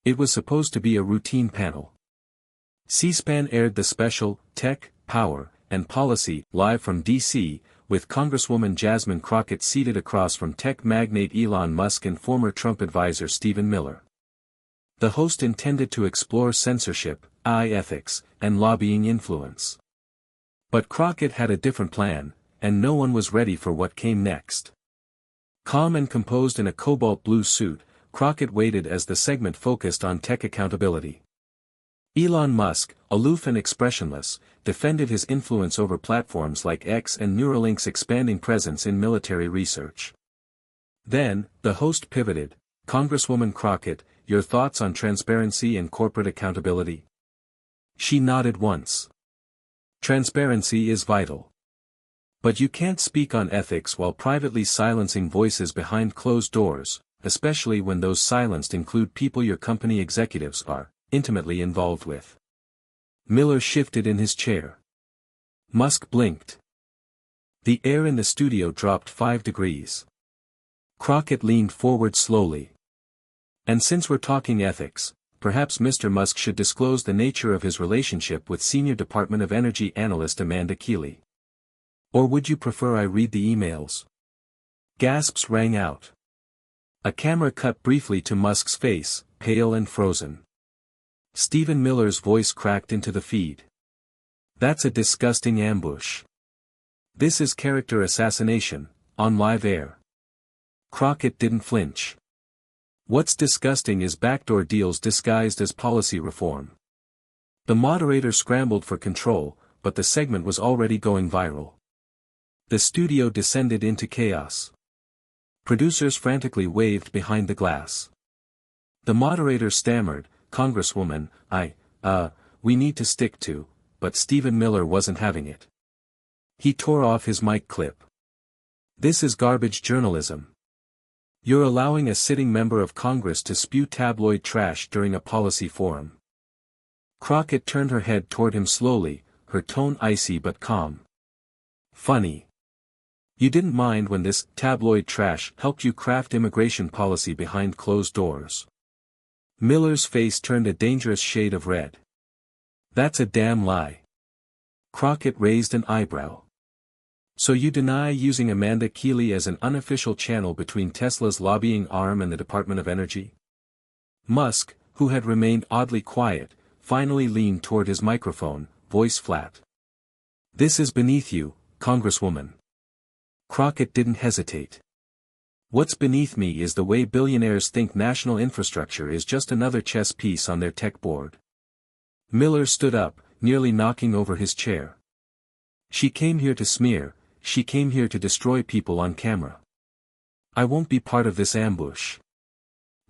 It was supposed to be a routine panel. C-SPAN aired the special, Tech, Power, and Policy, live from D.C., with Congresswoman Jasmine Crockett seated across from tech magnate Elon Musk and former Trump advisor Stephen Miller. The host intended to explore censorship, AI ethics, and lobbying influence. But Crockett had a different plan, and no one was ready for what came next. Calm and composed in a cobalt blue suit, Crockett waited as the segment focused on tech accountability. Elon Musk, aloof and expressionless, defended his influence over platforms like X and Neuralink's expanding presence in military research. Then, the host pivoted. Congresswoman Crockett, your thoughts on transparency and corporate accountability? She nodded once. Transparency is vital. But you can't speak on ethics while privately silencing voices behind closed doors, especially when those silenced include people your company executives are intimately involved with. Miller shifted in his chair. Musk blinked. The air in the studio dropped 5 degrees. Crockett leaned forward slowly. And since we're talking ethics, perhaps Mr. Musk should disclose the nature of his relationship with Senior Department of Energy analyst Amanda Keeley. Or would you prefer I read the emails? Gasps rang out. A camera cut briefly to Musk's face, pale and frozen. Stephen Miller's voice cracked into the feed. That's a disgusting ambush. This is character assassination, on live air. Crockett didn't flinch. What's disgusting is backdoor deals disguised as policy reform. The moderator scrambled for control, but the segment was already going viral. The studio descended into chaos. Producers frantically waved behind the glass. The moderator stammered, Congresswoman, we need to stick to, but Stephen Miller wasn't having it. He tore off his mic clip. This is garbage journalism. You're allowing a sitting member of Congress to spew tabloid trash during a policy forum. Crockett turned her head toward him slowly, her tone icy but calm. Funny. You didn't mind when this tabloid trash helped you craft immigration policy behind closed doors. Miller's face turned a dangerous shade of red. That's a damn lie. Crockett raised an eyebrow. So you deny using Amanda Keeley as an unofficial channel between Tesla's lobbying arm and the Department of Energy? Musk, who had remained oddly quiet, finally leaned toward his microphone, voice flat. This is beneath you, Congresswoman. Crockett didn't hesitate. What's beneath me is the way billionaires think national infrastructure is just another chess piece on their tech board. Miller stood up, nearly knocking over his chair. She came here to smear, she came here to destroy people on camera. I won't be part of this ambush.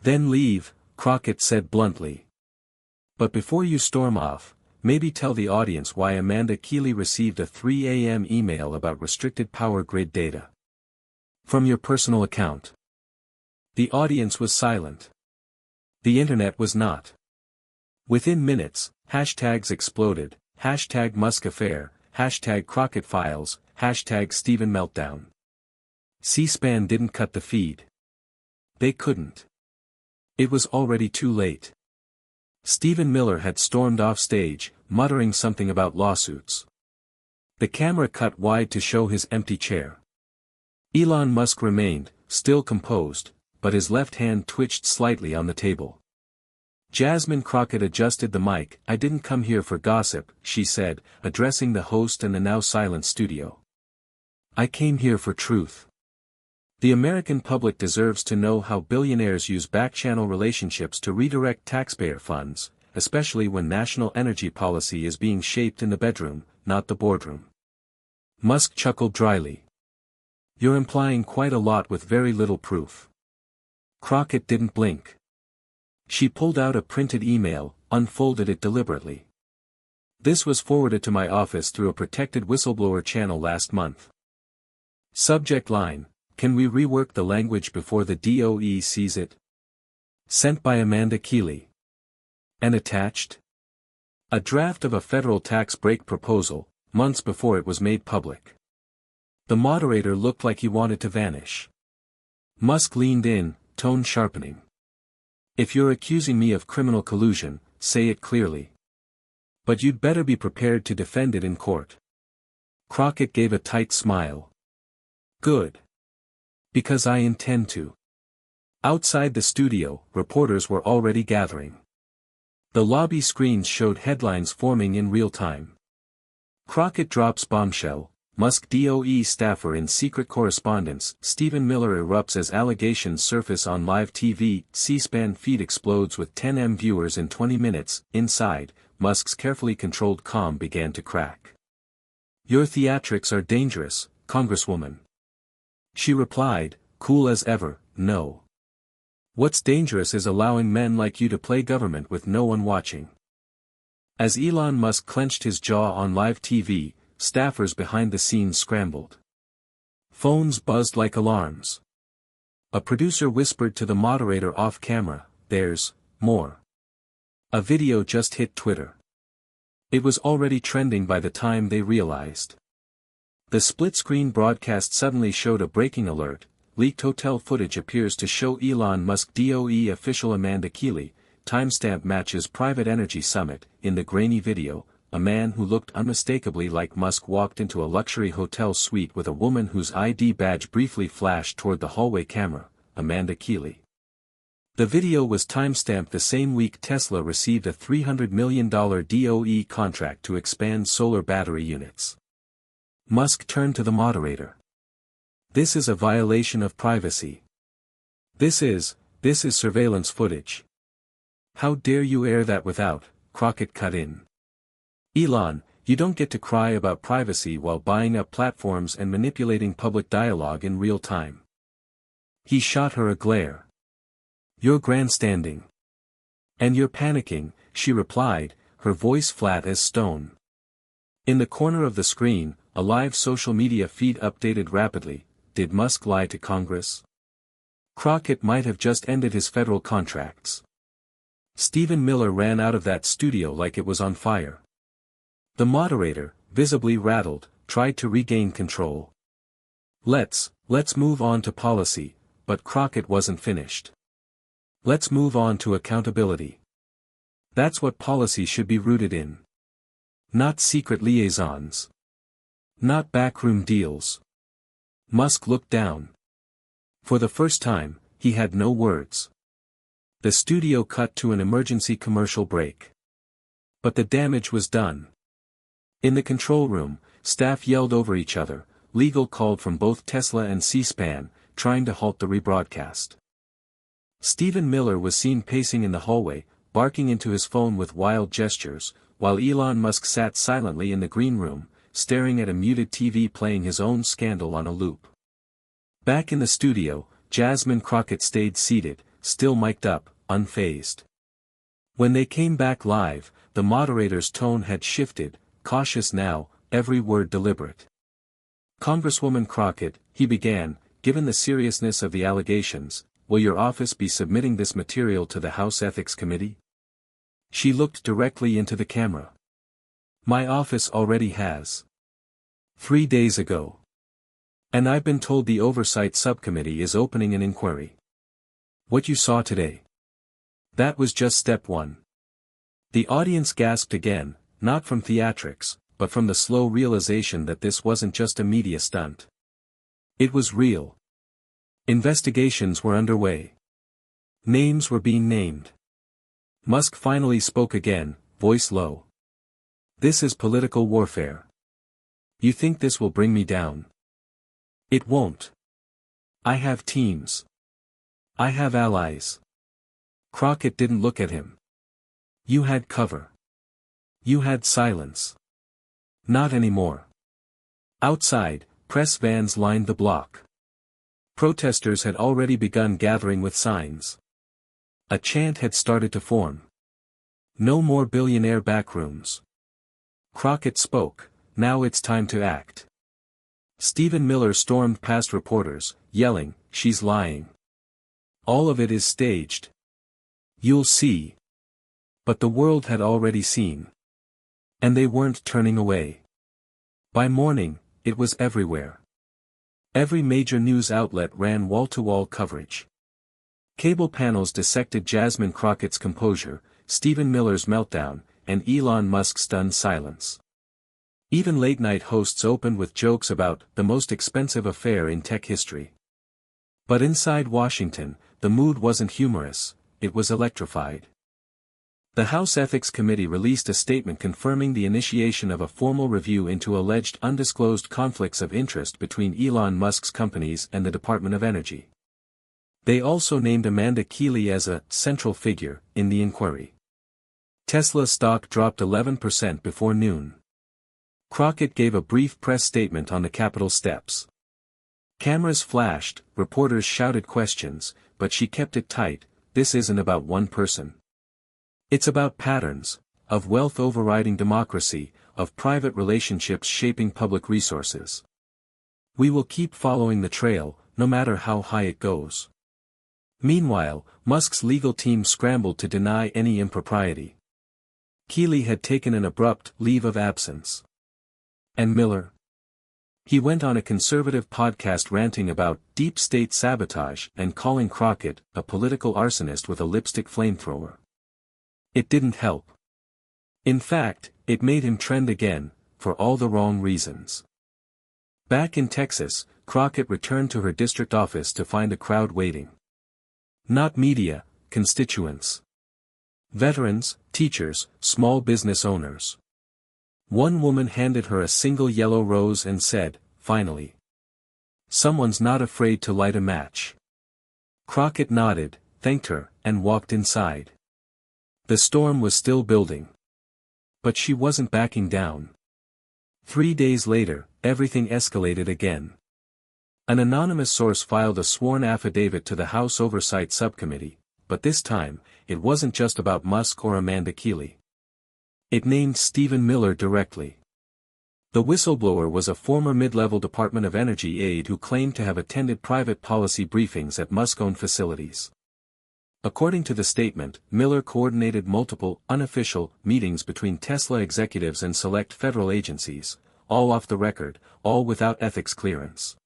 Then leave, Crockett said bluntly. But before you storm off, maybe tell the audience why Amanda Keeley received a 3 a.m. email about restricted power grid data. From your personal account. The audience was silent. The internet was not. Within minutes, hashtags exploded, hashtag Musk affair, hashtag Crockett files, hashtag Stephen meltdown. C-SPAN didn't cut the feed. They couldn't. It was already too late. Stephen Miller had stormed off stage, muttering something about lawsuits. The camera cut wide to show his empty chair. Elon Musk remained, still composed, but his left hand twitched slightly on the table. Jasmine Crockett adjusted the mic. I didn't come here for gossip, she said, addressing the host and the now silent studio. I came here for truth. The American public deserves to know how billionaires use back-channel relationships to redirect taxpayer funds, especially when national energy policy is being shaped in the bedroom, not the boardroom. Musk chuckled dryly. You're implying quite a lot with very little proof. Crockett didn't blink. She pulled out a printed email, unfolded it deliberately. This was forwarded to my office through a protected whistleblower channel last month. Subject line, can we rework the language before the DOE sees it? Sent by Amanda Keeley. And attached? A draft of a federal tax break proposal, months before it was made public. The moderator looked like he wanted to vanish. Musk leaned in, tone sharpening. If you're accusing me of criminal collusion, say it clearly. But you'd better be prepared to defend it in court. Crockett gave a tight smile. Good. Because I intend to. Outside the studio, reporters were already gathering. The lobby screens showed headlines forming in real time. Crockett drops bombshell, Musk DOE staffer in secret correspondence, Stephen Miller erupts as allegations surface on live TV, C-SPAN feed explodes with 10M viewers in 20 minutes, inside, Musk's carefully controlled calm began to crack. Your theatrics are dangerous, Congresswoman. She replied, cool as ever, no. What's dangerous is allowing men like you to play government with no one watching. As Elon Musk clenched his jaw on live TV, staffers behind the scenes scrambled. Phones buzzed like alarms. A producer whispered to the moderator off camera, there's more. A video just hit Twitter. It was already trending by the time they realized. The split-screen broadcast suddenly showed a breaking alert. Leaked hotel footage appears to show Elon Musk DOE official Amanda Keeley, timestamp matches private energy summit. In the grainy video, a man who looked unmistakably like Musk walked into a luxury hotel suite with a woman whose ID badge briefly flashed toward the hallway camera, Amanda Keeley. The video was timestamped the same week Tesla received a $300 million DOE contract to expand solar battery units. Musk turned to the moderator. This is a violation of privacy. This is surveillance footage. How dare you air that without, Crockett cut in. Elon, you don't get to cry about privacy while buying up platforms and manipulating public dialogue in real time. He shot her a glare. You're grandstanding. And you're panicking, she replied, her voice flat as stone. In the corner of the screen, a live social media feed updated rapidly. Did Musk lie to Congress? Crockett might have just ended his federal contracts. Stephen Miller ran out of that studio like it was on fire. The moderator, visibly rattled, tried to regain control. Let's move on to policy, but Crockett wasn't finished. Let's move on to accountability. That's what policy should be rooted in. Not secret liaisons. Not backroom deals. Musk looked down. For the first time, he had no words. The studio cut to an emergency commercial break. But the damage was done. In the control room, staff yelled over each other, legal called from both Tesla and C-SPAN, trying to halt the rebroadcast. Stephen Miller was seen pacing in the hallway, barking into his phone with wild gestures, while Elon Musk sat silently in the green room, staring at a muted TV playing his own scandal on a loop. Back in the studio, Jasmine Crockett stayed seated, still mic'd up, unfazed. When they came back live, the moderator's tone had shifted, cautious now, every word deliberate. Congresswoman Crockett, he began, given the seriousness of the allegations, will your office be submitting this material to the House Ethics Committee? She looked directly into the camera. My office already has. 3 days ago. And I've been told the Oversight Subcommittee is opening an inquiry. What you saw today. That was just step one. The audience gasped again, not from theatrics, but from the slow realization that this wasn't just a media stunt. It was real. Investigations were underway. Names were being named. Musk finally spoke again, voice low. This is political warfare. You think this will bring me down? It won't. I have teams. I have allies. Crockett didn't look at him. You had cover. You had silence. Not anymore. Outside, press vans lined the block. Protesters had already begun gathering with signs. A chant had started to form. No more billionaire backrooms. Crockett spoke, now it's time to act. Stephen Miller stormed past reporters, yelling, she's lying. All of it is staged. You'll see. But the world had already seen. And they weren't turning away. By morning, it was everywhere. Every major news outlet ran wall-to-wall coverage. Cable panels dissected Jasmine Crockett's composure, Stephen Miller's meltdown, and Elon Musk's stunned silence. Even late-night hosts opened with jokes about the most expensive affair in tech history. But inside Washington, the mood wasn't humorous, it was electrified. The House Ethics Committee released a statement confirming the initiation of a formal review into alleged undisclosed conflicts of interest between Elon Musk's companies and the Department of Energy. They also named Amanda Keeley as a central figure in the inquiry. Tesla stock dropped 11% before noon. Crockett gave a brief press statement on the Capitol steps. Cameras flashed, reporters shouted questions, but she kept it tight. This isn't about one person. It's about patterns, of wealth overriding democracy, of private relationships shaping public resources. We will keep following the trail, no matter how high it goes. Meanwhile, Musk's legal team scrambled to deny any impropriety. Keeley had taken an abrupt leave of absence. And Miller? He went on a conservative podcast ranting about deep state sabotage and calling Crockett a political arsonist with a lipstick flamethrower. It didn't help. In fact, it made him trend again, for all the wrong reasons. Back in Texas, Crockett returned to her district office to find a crowd waiting. Not media, constituents. Veterans, teachers, small business owners. One woman handed her a single yellow rose and said, "Finally. Someone's not afraid to light a match." Crockett nodded, thanked her, and walked inside. The storm was still building. But she wasn't backing down. 3 days later, everything escalated again. An anonymous source filed a sworn affidavit to the House Oversight Subcommittee, but this time, it wasn't just about Musk or Amanda Keeley. It named Stephen Miller directly. The whistleblower was a former mid-level Department of Energy aide who claimed to have attended private policy briefings at Musk-owned facilities. According to the statement, Miller coordinated multiple, unofficial, meetings between Tesla executives and select federal agencies, all off the record, all without ethics clearance.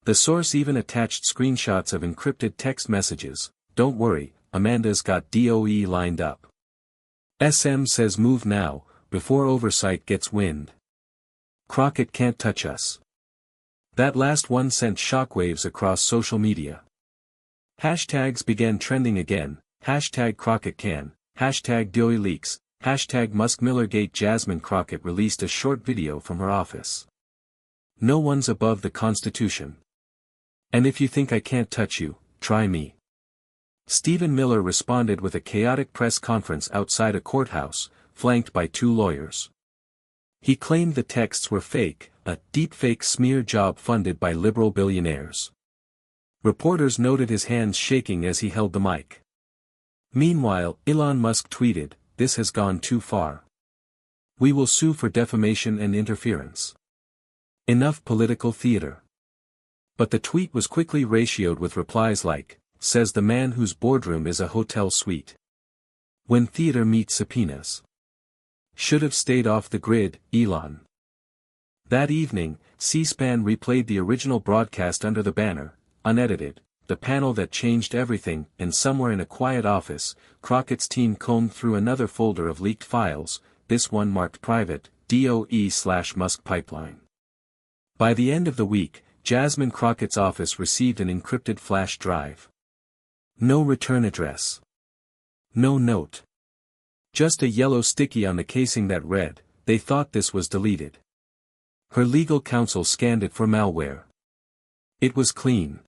The source even attached screenshots of encrypted text messages. "Don't worry, Amanda's got DOE lined up. SM says move now, before oversight gets wind. Crockett can't touch us." That last one sent shockwaves across social media. Hashtags began trending again, hashtag Crockett can, hashtag DOE leaks, hashtag MuskMillergate. Jasmine Crockett released a short video from her office. "No one's above the Constitution. And if you think I can't touch you, try me." Stephen Miller responded with a chaotic press conference outside a courthouse, flanked by 2 lawyers. He claimed the texts were fake, a deepfake smear job funded by liberal billionaires. Reporters noted his hands shaking as he held the mic. Meanwhile, Elon Musk tweeted, "This has gone too far. We will sue for defamation and interference. Enough political theater." But the tweet was quickly ratioed with replies like, "Says the man whose boardroom is a hotel suite. When theater meets subpoenas. Should have stayed off the grid, Elon." That evening, C-SPAN replayed the original broadcast under the banner, unedited, "The panel that changed everything," and somewhere in a quiet office, Crockett's team combed through another folder of leaked files, this one marked private, DOE/Musk pipeline. By the end of the week, Jasmine Crockett's office received an encrypted flash drive. No return address. No note. Just a yellow sticky on the casing that read, "They thought this was deleted." Her legal counsel scanned it for malware. It was clean.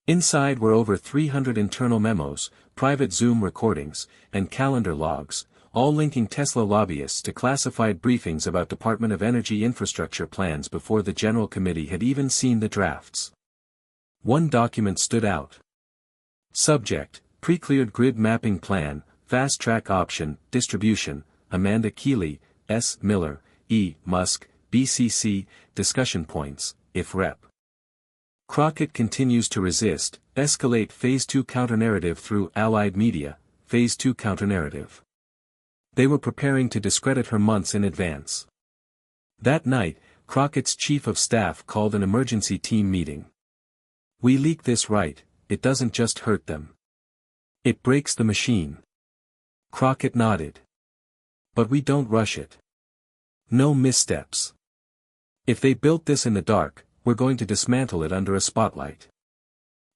Inside were over 300 internal memos, private Zoom recordings, and calendar logs, all linking Tesla lobbyists to classified briefings about Department of Energy infrastructure plans before the General Committee had even seen the drafts. One document stood out. Subject, Pre-cleared grid mapping plan, fast-track option, distribution, Amanda Keeley, S. Miller, E. Musk, BCC, discussion points, if Rep. Crockett continues to resist, escalate Phase 2 counternarrative through allied media, Phase 2 counternarrative. They were preparing to discredit her months in advance. That night, Crockett's chief of staff called an emergency team meeting. "We leaked this right, it doesn't just hurt them. It breaks the machine. Crockett nodded. But we don't rush it. No missteps. If they built this in the dark, we're going to dismantle it under a spotlight.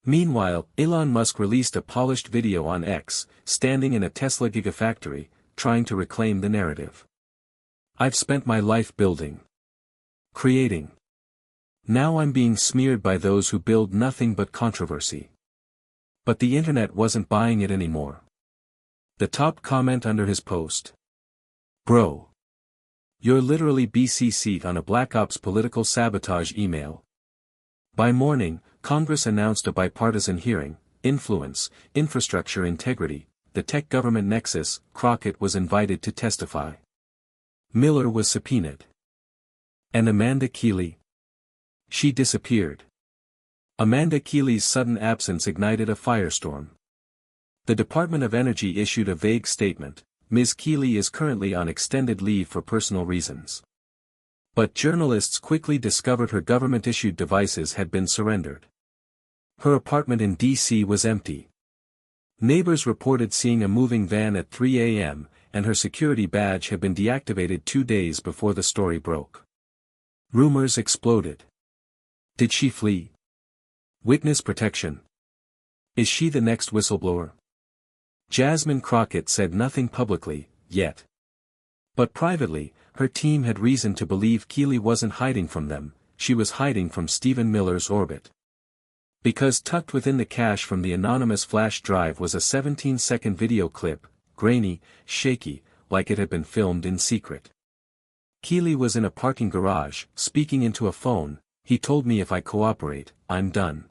Meanwhile, Elon Musk released a polished video on X, standing in a Tesla gigafactory, trying to reclaim the narrative. I've spent my life building. Creating. Now I'm being smeared by those who build nothing but controversy. But the internet wasn't buying it anymore. The top comment under his post. Bro. You're literally BCC'd on a Black Ops political sabotage email. By morning, Congress announced a bipartisan hearing, Influence, Infrastructure Integrity, the Tech Government Nexus. Crockett was invited to testify. Miller was subpoenaed. And Amanda Keeley? She disappeared. Amanda Keeley's sudden absence ignited a firestorm. The Department of Energy issued a vague statement. Ms. Keeley is currently on extended leave for personal reasons. But journalists quickly discovered her government-issued devices had been surrendered. Her apartment in D.C. was empty. Neighbors reported seeing a moving van at 3 a.m., and her security badge had been deactivated 2 days before the story broke. Rumors exploded. Did she flee? Witness protection. Is she the next whistleblower? Jasmine Crockett said nothing publicly, yet. But privately, her team had reason to believe Keeley wasn't hiding from them, she was hiding from Stephen Miller's orbit. Because tucked within the cache from the anonymous flash drive was a 17-second video clip, grainy, shaky, like it had been filmed in secret. Keeley was in a parking garage, speaking into a phone. He told me if I cooperate, I'm done.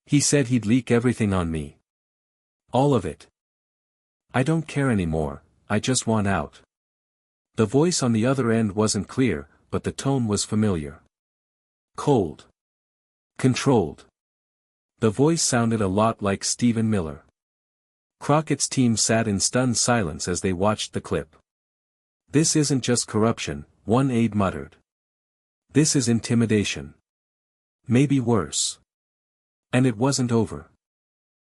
He said he'd leak everything on me. All of it. I don't care anymore, I just want out. The voice on the other end wasn't clear, but the tone was familiar. Cold. Controlled. The voice sounded a lot like Stephen Miller. Crockett's team sat in stunned silence as they watched the clip. This isn't just corruption, one aide muttered. This is intimidation. Maybe worse. And it wasn't over.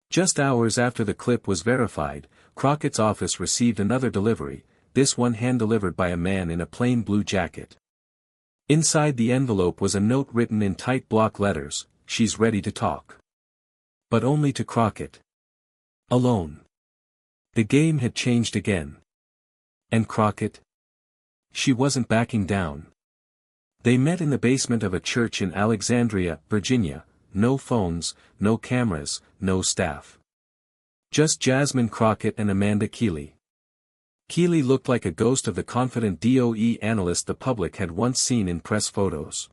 Just hours after the clip was verified, Crockett's office received another delivery, this one hand-delivered by a man in a plain blue jacket. Inside the envelope was a note written in tight block letters, "She's ready to talk." But only to Crockett. Alone. The game had changed again. And Crockett? She wasn't backing down. They met in the basement of a church in Alexandria, Virginia, no phones, no cameras, no staff. Just Jasmine Crockett and Amanda Keeley. Keeley looked like a ghost of the confident DOE analyst the public had once seen in press photos.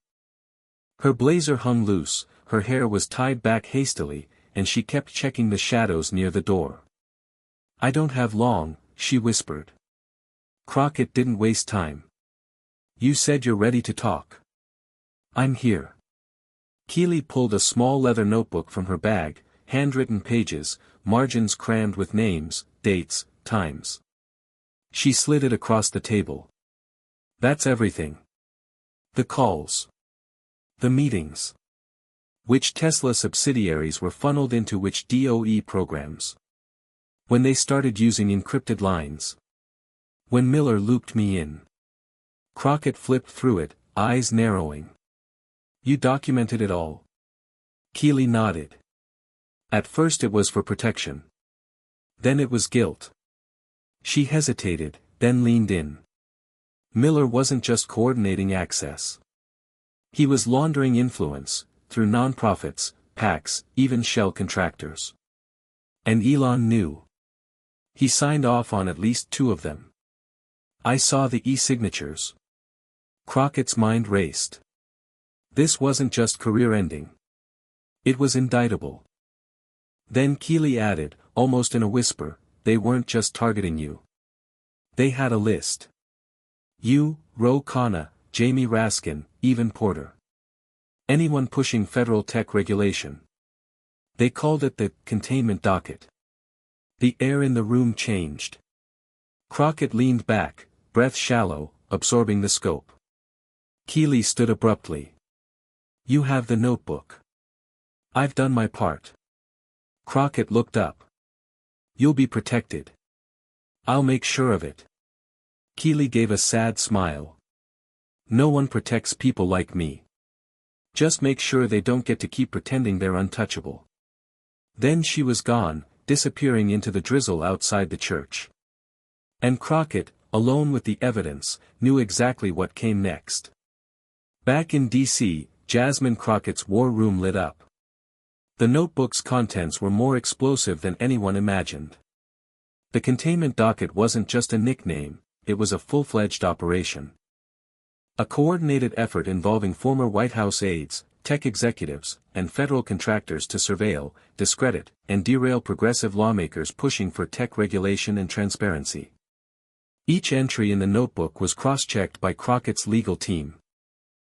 Her blazer hung loose, her hair was tied back hastily, and she kept checking the shadows near the door. "I don't have long," she whispered. Crockett didn't waste time. "You said you're ready to talk. I'm here." Keeley pulled a small leather notebook from her bag, handwritten pages, margins crammed with names, dates, times. She slid it across the table. "That's everything. The calls. The meetings. Which Tesla subsidiaries were funneled into which DOE programs. When they started using encrypted lines. When Miller looped me in." Crockett flipped through it, eyes narrowing. "You documented it all?" Keeley nodded. "At first it was for protection. Then it was guilt." She hesitated, then leaned in. Miller wasn't just coordinating access. He was laundering influence, through nonprofits, PACs, even shell contractors. And Elon knew. He signed off on at least 2 of them. "I saw the e-signatures." Crockett's mind raced. This wasn't just career-ending. It was indictable. Then Keeley added, almost in a whisper, "They weren't just targeting you. They had a list. You, Ro Khanna, Jamie Raskin, even Porter. Anyone pushing federal tech regulation. They called it the containment docket." The air in the room changed. Crockett leaned back, breath shallow, absorbing the scope. Keeley stood abruptly. "You have the notebook. I've done my part." Crockett looked up. You'll be protected. I'll make sure of it. Keeley gave a sad smile. No one protects people like me. Just make sure they don't get to keep pretending they're untouchable. Then she was gone, disappearing into the drizzle outside the church. And Crockett, alone with the evidence, knew exactly what came next. Back in D.C., Jasmine Crockett's war room lit up. The notebook's contents were more explosive than anyone imagined. The containment docket wasn't just a nickname, it was a full-fledged operation. A coordinated effort involving former White House aides, tech executives, and federal contractors to surveil, discredit, and derail progressive lawmakers pushing for tech regulation and transparency. Each entry in the notebook was cross-checked by Crockett's legal team.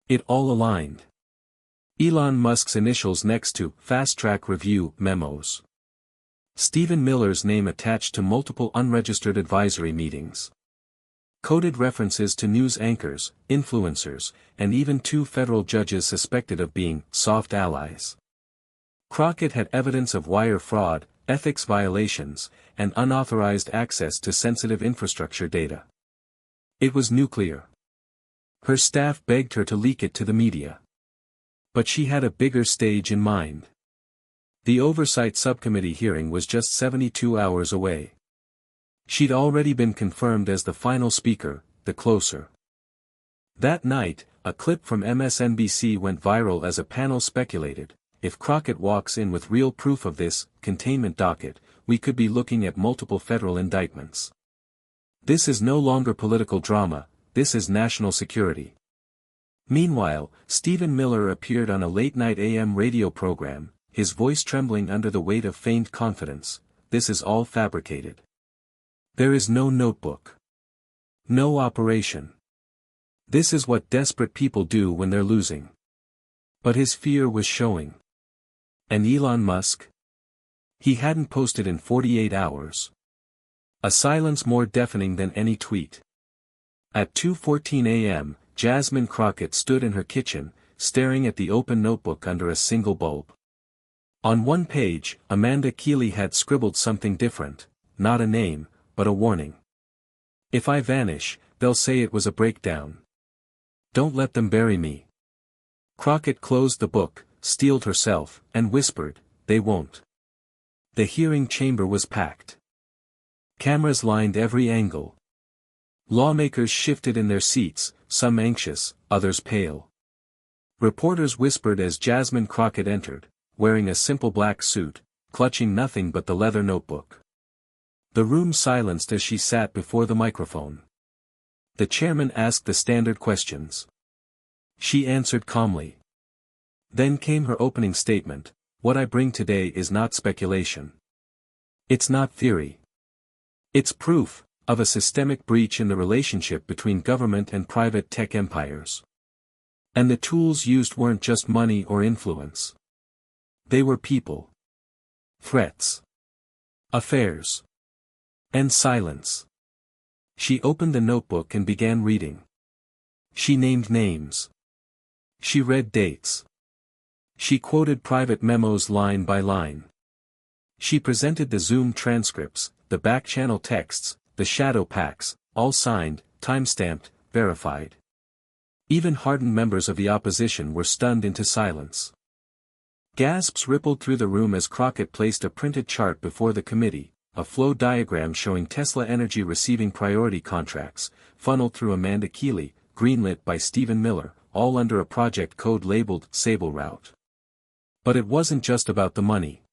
It all aligned. Elon Musk's initials next to fast-track review memos. Stephen Miller's name attached to multiple unregistered advisory meetings. Coded references to news anchors, influencers, and even 2 federal judges suspected of being soft allies. Crockett had evidence of wire fraud, ethics violations, and unauthorized access to sensitive infrastructure data. It was nuclear. Her staff begged her to leak it to the media. But she had a bigger stage in mind. The Oversight Subcommittee hearing was just 72 hours away. She'd already been confirmed as the final speaker, the closer. That night, a clip from MSNBC went viral as a panel speculated, if Crockett walks in with real proof of this containment docket, we could be looking at multiple federal indictments. This is no longer political drama, this is national security. Meanwhile, Stephen Miller appeared on a late-night AM radio program, his voice trembling under the weight of feigned confidence. This is all fabricated. There is no notebook. No operation. This is what desperate people do when they're losing. But his fear was showing. And Elon Musk? He hadn't posted in 48 hours. A silence more deafening than any tweet. At 2:14 a.m., Jasmine Crockett stood in her kitchen, staring at the open notebook under a single bulb. On one page, Amanda Keeley had scribbled something different, not a name, but a warning. If I vanish, they'll say it was a breakdown. Don't let them bury me. Crockett closed the book, steeled herself, and whispered, they won't. The hearing chamber was packed. Cameras lined every angle. Lawmakers shifted in their seats, some anxious, others pale. Reporters whispered as Jasmine Crockett entered, wearing a simple black suit, clutching nothing but the leather notebook. The room silenced as she sat before the microphone. The chairman asked the standard questions. She answered calmly. Then came her opening statement, what I bring today is not speculation. It's not theory. It's proof of a systemic breach in the relationship between government and private tech empires. And the tools used weren't just money or influence. They were people. Threats. Affairs. And silence. She opened the notebook and began reading. She named names. She read dates. She quoted private memos line by line. She presented the Zoom transcripts, the back-channel texts, the shadow packs, all signed, time-stamped, verified. Even hardened members of the opposition were stunned into silence. Gasps rippled through the room as Crockett placed a printed chart before the committee, a flow diagram showing Tesla Energy receiving priority contracts, funneled through Amanda Keeley, greenlit by Stephen Miller, all under a project code labeled Sable Route. But it wasn't just about the money.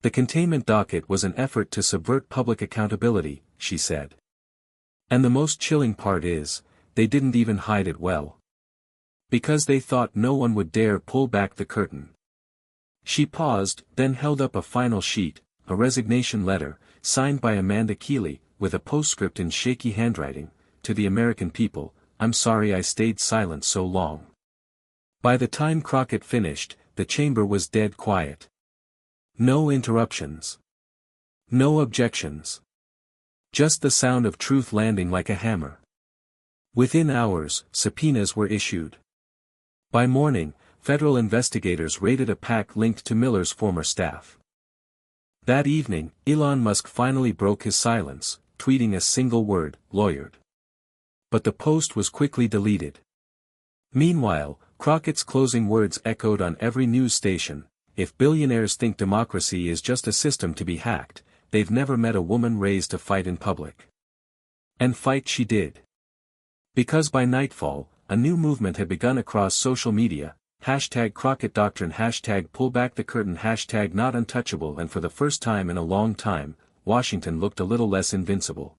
The containment docket was an effort to subvert public accountability, she said. And the most chilling part is, they didn't even hide it well. Because they thought no one would dare pull back the curtain. She paused, then held up a final sheet, a resignation letter, signed by Amanda Keeley, with a postscript in shaky handwriting, to the American people, I'm sorry I stayed silent so long. By the time Crockett finished, the chamber was dead quiet. No interruptions. No objections. Just the sound of truth landing like a hammer. Within hours, subpoenas were issued. By morning, federal investigators raided a pack linked to Miller's former staff. That evening, Elon Musk finally broke his silence, tweeting a single word, lawyered. But the post was quickly deleted. Meanwhile, Crockett's closing words echoed on every news station: if billionaires think democracy is just a system to be hacked, they've never met a woman raised to fight in public. And fight she did. Because by nightfall, a new movement had begun across social media, #Crockett Doctrine, #PullBackTheCurtain, #NotUntouchable, and for the first time in a long time, Washington looked a little less invincible.